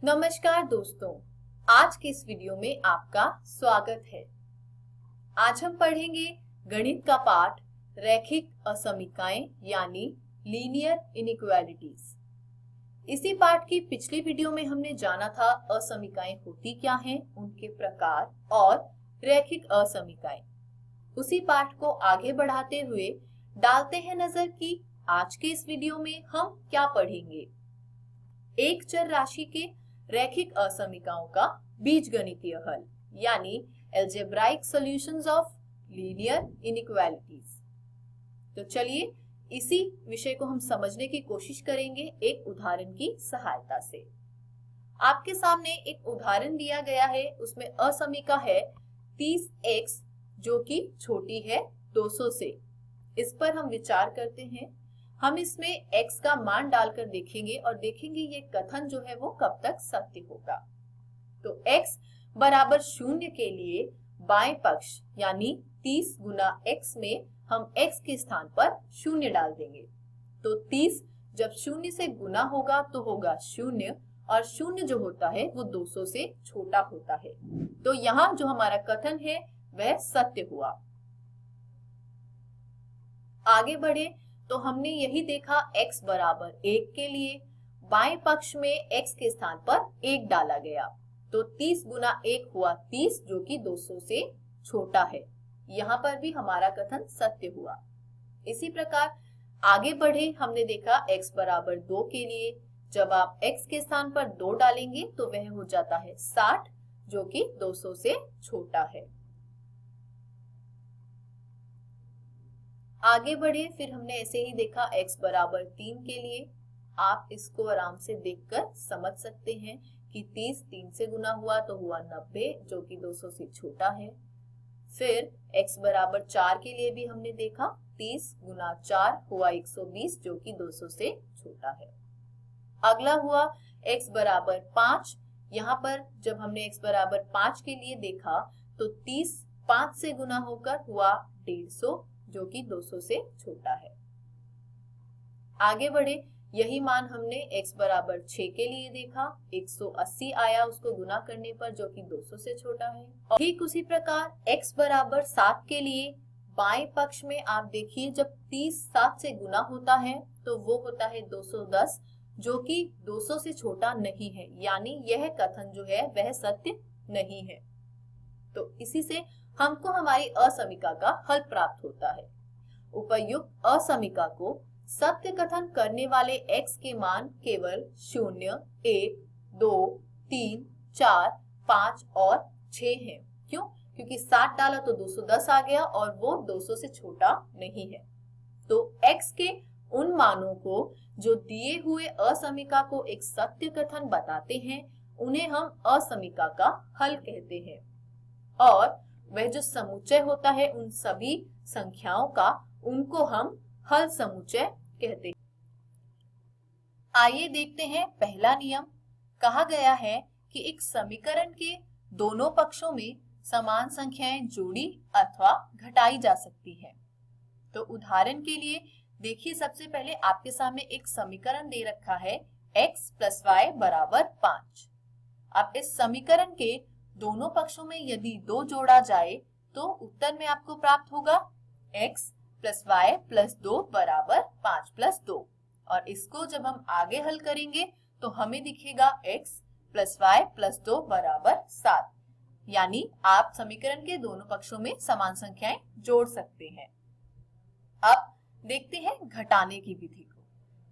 नमस्कार दोस्तों, आज के इस वीडियो में आपका स्वागत है। आज हम पढ़ेंगे गणित का पाठ रैखिक असमीकाएं यानी लीनियर इनइक्वालिटीज। इसी पाठ की पिछली वीडियो में हमने जाना था असमीकाएं होती क्या हैं, उनके प्रकार और रैखिक असमीकाएं। उसी पाठ को आगे बढ़ाते हुए डालते हैं नजर कि आज के इस वीडियो में हम क्या पढ़ेंगे। एक चर राशि के रैखिक असमीकाओं का बीजगणितीय हल यानी algebraic solutions of linear inequalities. तो चलिए इसी विषय को हम समझने की कोशिश करेंगे एक उदाहरण की सहायता से। आपके सामने एक उदाहरण दिया गया है, उसमें असमीका है 30x जो कि छोटी है 200 से। इस पर हम विचार करते हैं। हम इसमें x का मान डालकर देखेंगे और देखेंगे ये कथन जो है वो कब तक सत्य होगा। तो x बराबर 0 के लिए बाएं पक्ष यानी 30 गुना x में हम x के स्थान पर 0 डाल देंगे। तो 30 जब 0 से गुना होगा तो होगा 0 और 0 जो होता है वो 200 से छोटा होता है। तो यहाँ जो हमारा कथन है वह सत्य हुआ। आगे बढ़े तो हमने यही देखा x बराबर 1 के लिए बाएं पक्ष में x के स्थान पर 1 डाला गया। तो 30 गुना 1 हुआ 30 जो कि 200 से छोटा है। यहाँ पर भी हमारा कथन सत्य हुआ। इसी प्रकार आगे बढ़े, हमने देखा x बराबर 2 के लिए जब आप x के स्थान पर 2 डालेंगे तो वह हो जाता है 60 जो कि 200 से छोटा है। आगे बढ़े, फिर हमने ऐसे ही देखा x बराबर 3 के लिए। आप इसको आराम से देखकर समझ सकते हैं कि 30 3 से गुना हुआ तो हुआ 90 जो कि 200 से छोटा है। फिर x बराबर 4 के लिए भी हमने देखा 30 गुना 4 हुआ 120 जो कि 200 से छोटा है। अगला हुआ x बराबर 5। यहाँ पर जब हमने x बराबर 5 के लिए देखा तो 30 5 से गुना होकर हुआ 150 जो कि 200 से छोटा है। आगे बढ़े, यही मान हमने x बराबर 6 के लिए देखा 180 आया उसको गुना करने पर जो कि 200 से छोटा है। और ठीक उसी प्रकार x बराबर 7 के लिए बाएं पक्ष में आप देखिए जब 30 7 से गुना होता है तो वो होता है 210 जो कि 200 से छोटा नहीं है, यानी यह कथन जो है वह सत्य नहीं है। तो इसी से हमको हमारी असमीका का हल प्राप्त होता है। उपर्युक्त असमीका को सत्य कथन करने वाले x के मान केवल 0, 1, 2, 3, 4, 5 और 6 हैं। क्यों? क्योंकि 60 डाला तो 210 आ गया और वो 200 से छोटा नहीं है। तो x के उन मानों को जो दिए हुए असमीका को एक सत्य कथन बताते हैं उन्हें हम असमीका का हल कहते हैं। और वह जो समुच्चय होता है उन सभी संख्याओं का, उनको हम हल समुच्चय कहते हैं। आइए देखते हैं पहला नियम। कहा गया है कि एक समीकरण के दोनों पक्षों में समान संख्याएं जोड़ी अथवा घटाई जा सकती है। तो उदाहरण के लिए देखिए, सबसे पहले आपके सामने एक समीकरण दे रखा है x + y बराबर 5। अब इस समीकरण के दोनों पक्षों में यदि 2 जोड़ा जाए तो उत्तर में आपको प्राप्त होगा x + y + 2 बराबर 5 + 2। और इसको जब हम आगे हल करेंगे तो हमें दिखेगा x + y + 2 बराबर 7। यानी आप समीकरण के दोनों पक्षों में समान संख्याएं जोड़ सकते हैं। अब देखते हैं घटाने की विधि को।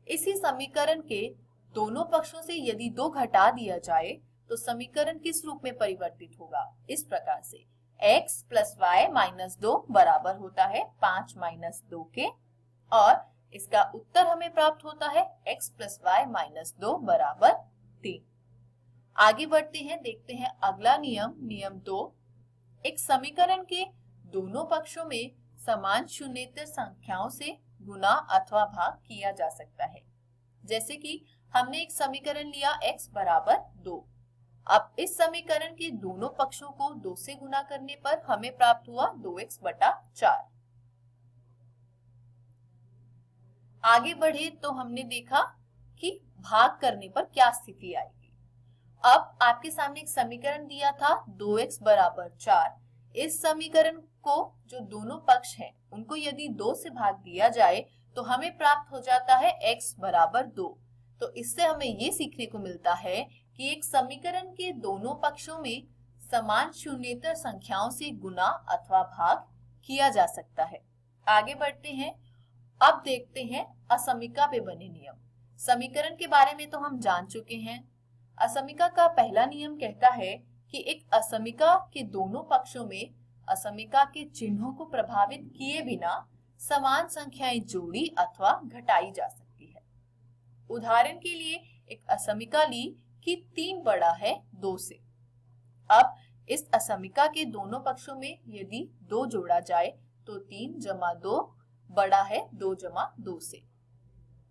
इसी समीकरण के दोनों पक्षों से यदि 2 घटा दिया जाए तो समीकरण किस रूप में परिवर्तित होगा? इस प्रकार से x + y - 2 बराबर होता है 5 - 2 के, और इसका उत्तर हमें प्राप्त होता है x + y - 2 बराबर 3। आगे बढ़ते हैं, देखते हैं अगला नियम, नियम 2। एक समीकरण के दोनों पक्षों में समान शून्येतर संख्याओं से गुना अथवा भाग किया जा सकता है। जैसे कि हमने एक समीकरण लिया x बराबर 2। अब इस समीकरण के दोनों पक्षों को 2 से गुना करने पर हमें प्राप्त हुआ 2x बटा 4। आगे बढ़े तो हमने देखा कि भाग करने पर क्या स्थिति आएगी। अब आपके सामने एक समीकरण दिया था 2x बराबर 4। इस समीकरण को जो दोनों पक्ष हैं उनको यदि 2 से भाग दिया जाए तो हमें प्राप्त हो जाता है x बराबर 2। तो इससे हमें ये सीखने को मिलता है कि एक समीकरण के दोनों पक्षों में समान शून्येतर संख्याओं से गुना अथवा भाग किया जा सकता है। आगे बढ़ते हैं। अब देखते हैं असमीका पे बने नियम। समीकरण के बारे में तो हम जान चुके हैं। असमीका का पहला नियम कहता है कि एक असमीका के दोनों पक्षों में असमीका के चिन्हों को प्रभावित किए बिना समान संख्याएं जोड़ी अथवा घटाई जा सकती है। उदाहरण के लिए एक असमीका ली कि 3 बड़ा है 2 से। अब इस असमीका के दोनों पक्षों में यदि 2 जोड़ा जाए तो 3 जमा 2 बड़ा है 2 जमा 2 से।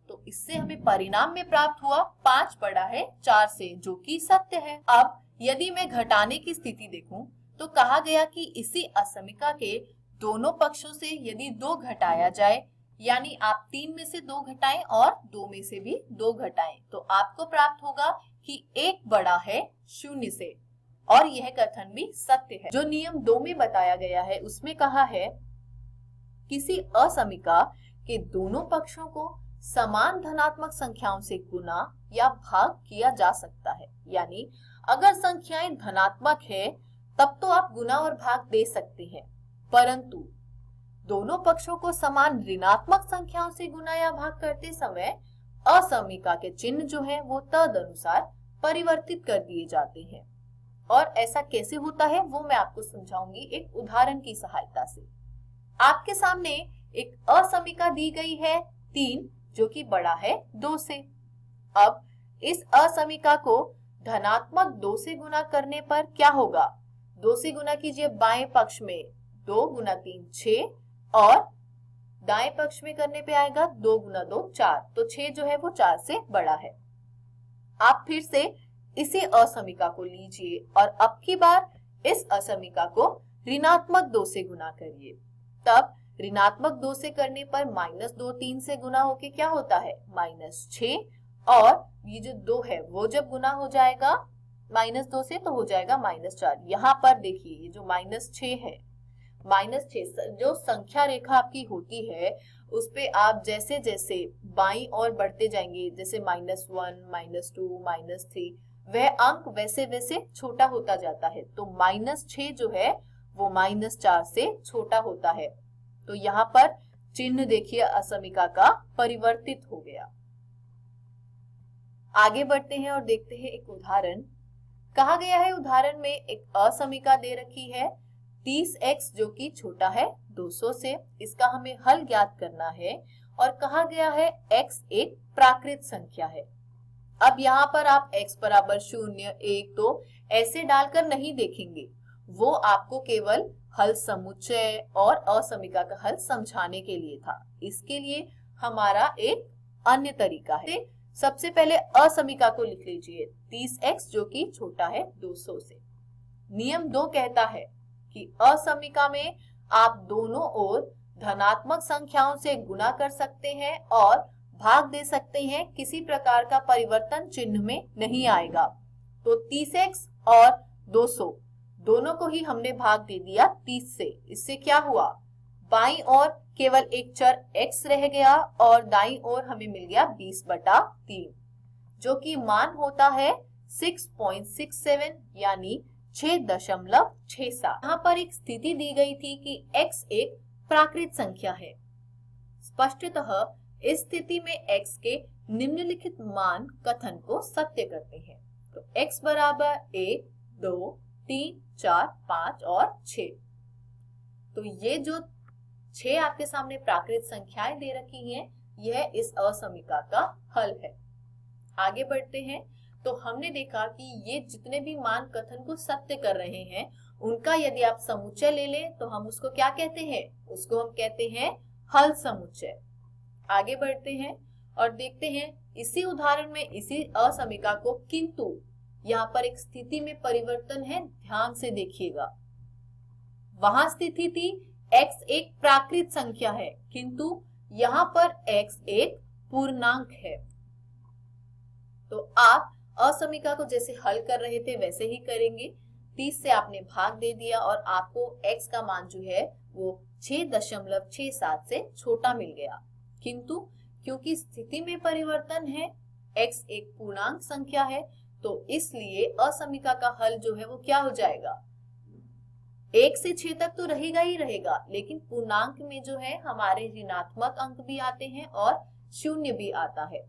तो इससे हमें परिणाम में प्राप्त हुआ 5 बड़ा है 4 से, जो कि सत्य है। अब यदि मैं घटाने की स्थिति देखूं तो कहा गया कि इसी असमीका के दोनों पक्षों से यदि 2 घटाया जाए, यानी आप 3 में से 2 घटाएं और 2 में से भी 2 घटाएं, तो आपको प्राप्त होगा कि 1 बड़ा है 0 से। और यह कथन भी सत्य है। जो नियम 2 में बताया गया है उसमें कहा है किसी असमीका के दोनों पक्षों को समान धनात्मक संख्याओं से गुना या भाग किया जा सकता है। यानी अगर संख्याएं धनात्मक है तब तो आप गुना और भाग दे सकते हैं, परंतु दोनों पक्षों को समान ऋणात्मक संख्याओं से गुना या भाग करते समय असमीका के चिन्ह जो है वो तदनुसार परिवर्तित कर दिए जाते हैं। और ऐसा कैसे होता है वो मैं आपको समझाऊंगी एक उदाहरण की सहायता से। आपके सामने एक असमीका दी गई है 3, जो कि बड़ा है 2 से। अब इस असमीका को धनात्मक 2 से गुना करने पर क्या होगा? 2 से गुना कीजिए बाएं पक्ष में, 2 गुना 3 6, और दाएं पक्ष में करने पे आएगा 2 गुना 2 4। तो 6 जो है वो 4 से बड़ा है। आप फिर से इसी असमीका को लीजिए और अब की बार इस असमीका को ऋणात्मक 2 से गुना करिए। तब ऋणात्मक 2 से करने पर -2 3 से गुना होके क्या होता है? -6, और ये जो 2 है वो जब गुना हो जाएगा -2 से तो हो जाएगा -4। यहाँ पर देखिए ये जो -6 है, -6 जो संख्या रेखा आपकी होती है उस पे आप जैसे जैसे बाईं ओर बढ़ते जाएंगे, जैसे -1 -2 -3, वह अंक वैसे वैसे छोटा होता जाता है। तो -6 जो है वो -4 से छोटा होता है। तो यहाँ पर चिन्ह देखिए असमीका का परिवर्तित हो गया। आगे बढ़ते हैं और देखते हैं एक उदाहरण। कहा गया है उदाहरण में एक असमीका दे रखी है 30x जो कि छोटा है 200 से। इसका हमें हल ज्ञात करना है और कहा गया है x एक प्राकृत संख्या है। अब यहाँ पर आप x बराबर 0 1 2 ऐसे डालकर नहीं देखेंगे, वो आपको केवल हल समुच्चय और असमीका का हल समझाने के लिए था। इसके लिए हमारा एक अन्य तरीका है। सबसे पहले असमीका को लिख लीजिए 30x जो कि छोटा है 200 से। नियम 2 कहता है कि असमीका में आप दोनों ओर धनात्मक संख्याओं से गुना कर सकते हैं और भाग दे सकते हैं, किसी प्रकार का परिवर्तन चिन्ह में नहीं आएगा। तो 30x और 200 दोनों को ही हमने भाग दे दिया 30 से। इससे क्या हुआ? बाईं ओर केवल एक चर x रह गया और दाईं ओर हमें मिल गया 20/3, जो कि मान होता है 6.67 यानी 6.67। यहाँ पर एक स्थिति दी गई थी कि x एक प्राकृत संख्या है। स्पष्टतः इस स्थिति में x के निम्नलिखित मान कथन को सत्य करते हैं। तो x बराबर 1 2 3 4 5 और 6। तो ये जो 6 आपके सामने प्राकृत संख्याएं दे रखी हैं, यह इस असमीका का हल है। आगे बढ़ते हैं तो हमने देखा कि ये जितने भी मान कथन को सत्य कर रहे हैं उनका यदि आप समुच्चय ले लें तो हम उसको क्या कहते हैं? उसको हम कहते हैं हल समुच्चय। आगे बढ़ते हैं और देखते हैं इसी उदाहरण में इसी असमीका को, किंतु यहाँ पर एक स्थिति में परिवर्तन है, ध्यान से देखिएगा। वहां स्थिति थी x एक प्राकृत संख्या है, किंतु यहाँ पर x एक पूर्णांक है। तो आप असमीका को जैसे हल कर रहे थे वैसे ही करेंगे। 30 से आपने भाग दे दिया और आपको x का मान जो है वो 6.67 से छोटा मिल गया। किंतु क्योंकि स्थिति में परिवर्तन है, x एक पूर्णांक संख्या है, तो इसलिए असमीका का हल जो है वो क्या हो जाएगा, 1 से 6 तक तो रहेगा ही रहेगा, लेकिन पूर्णांक में जो है हमारे ऋणात्मक अंक भी आते हैं और शून्य भी आता है।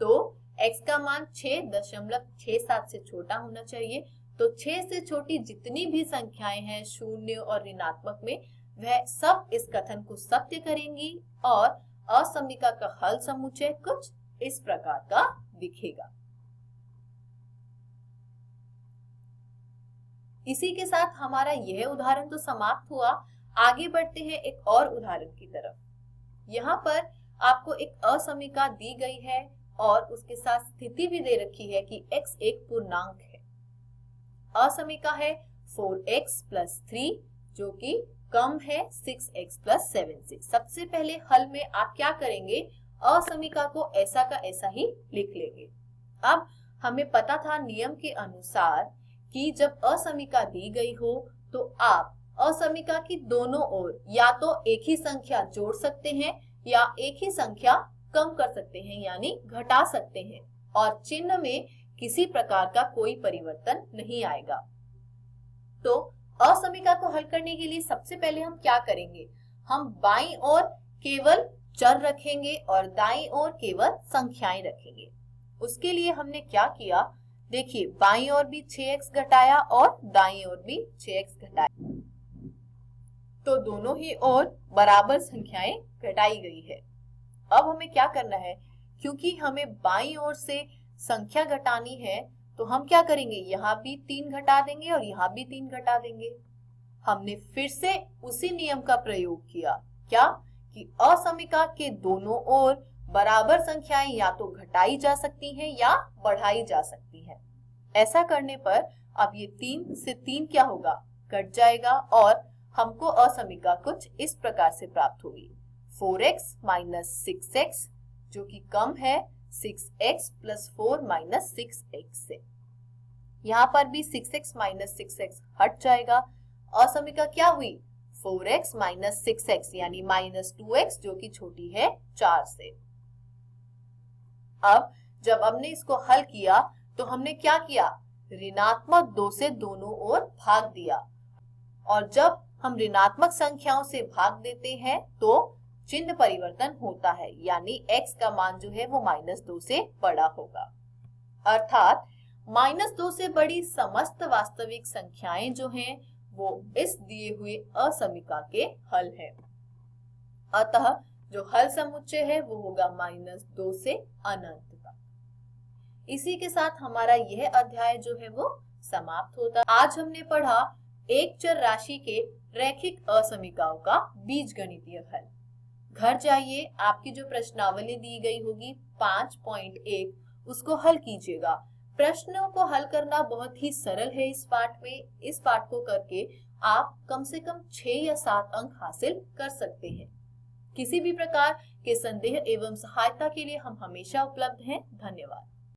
तो x का मान 6.67 से छोटा होना चाहिए। तो 6 से छोटी जितनी भी संख्याएं हैं शून्य और ऋणात्मक में, वह सब इस कथन को सत्य करेंगी और असमीका का हल समुच्चय कुछ इस प्रकार का दिखेगा। इसी के साथ हमारा यह उदाहरण तो समाप्त हुआ। आगे बढ़ते हैं एक और उदाहरण की तरफ। यहाँ पर आपको एक असमीका दी गई है और उसके साथ स्थिति भी दे रखी है कि x एक पूर्णांक है। असमीका है 4x + 3 जो कि कम है 6x + 7 से। सबसे पहले हल में आप क्या करेंगे, असमीका को ऐसा का ऐसा ही लिख लेंगे। अब हमें पता था नियम के अनुसार कि जब असमीका दी गई हो तो आप असमीका की दोनों ओर या तो एक ही संख्या जोड़ सकते हैं या एक ही संख्या कम कर सकते हैं, यानी घटा सकते हैं, और चिन्ह में किसी प्रकार का कोई परिवर्तन नहीं आएगा। तो असमीका को हल करने के लिए सबसे पहले हम क्या करेंगे, हम बाईं ओर केवल चर रखेंगे और दाईं ओर केवल संख्याएं रखेंगे। उसके लिए हमने क्या किया, देखिए बाईं ओर भी 6x घटाया और दाईं ओर भी 6x घटाया, तो दोनों ही ओर बराबर संख्याएं घटाई गई है। अब हमें क्या करना है, क्योंकि हमें बाईं ओर से संख्या घटानी है तो हम क्या करेंगे, यहाँ भी 3 घटा देंगे और यहाँ भी 3 घटा देंगे। हमने फिर से उसी नियम का प्रयोग किया, क्या कि असमीका के दोनों ओर बराबर संख्याएं या तो घटाई जा सकती हैं या बढ़ाई जा सकती हैं। ऐसा करने पर अब ये 3 से 3 क्या होगा, कट जाएगा और हमको असमीका कुछ इस प्रकार से प्राप्त होगी, 4x - 6x जो कि कम है 6x + 4 - 6x से। यहाँ पर भी 6x - 6x हट जाएगा। असमीका क्या हुई, 4x - 6x यानी -2x जो कि छोटी है 4 से। अब जब हमने इसको हल किया तो हमने क्या किया, ऋणात्मक 2 से दोनों ओर भाग दिया, और जब हम ऋणात्मक संख्याओं से भाग देते हैं तो चिन्ह परिवर्तन होता है, यानी x का मान जो है वो -2 से बड़ा होगा। अर्थात -2 से बड़ी समस्त वास्तविक संख्याएं जो हैं वो इस दिए हुए असमीका के हल हैं। अतः जो हल समुच्चय है वो होगा -2 से अनंत तक। इसी के साथ हमारा यह अध्याय जो है वो समाप्त होता है। आज हमने पढ़ा एक चर राशि के रैखिक असमीकाओं का बीजगणितीय हल। घर जाइए, आपकी जो प्रश्नावली दी गई होगी 5.1 उसको हल कीजिएगा। प्रश्नों को हल करना बहुत ही सरल है इस पाठ में। इस पाठ को करके आप कम से कम 6 या 7 अंक हासिल कर सकते हैं। किसी भी प्रकार के संदेह एवं सहायता के लिए हम हमेशा उपलब्ध हैं। धन्यवाद।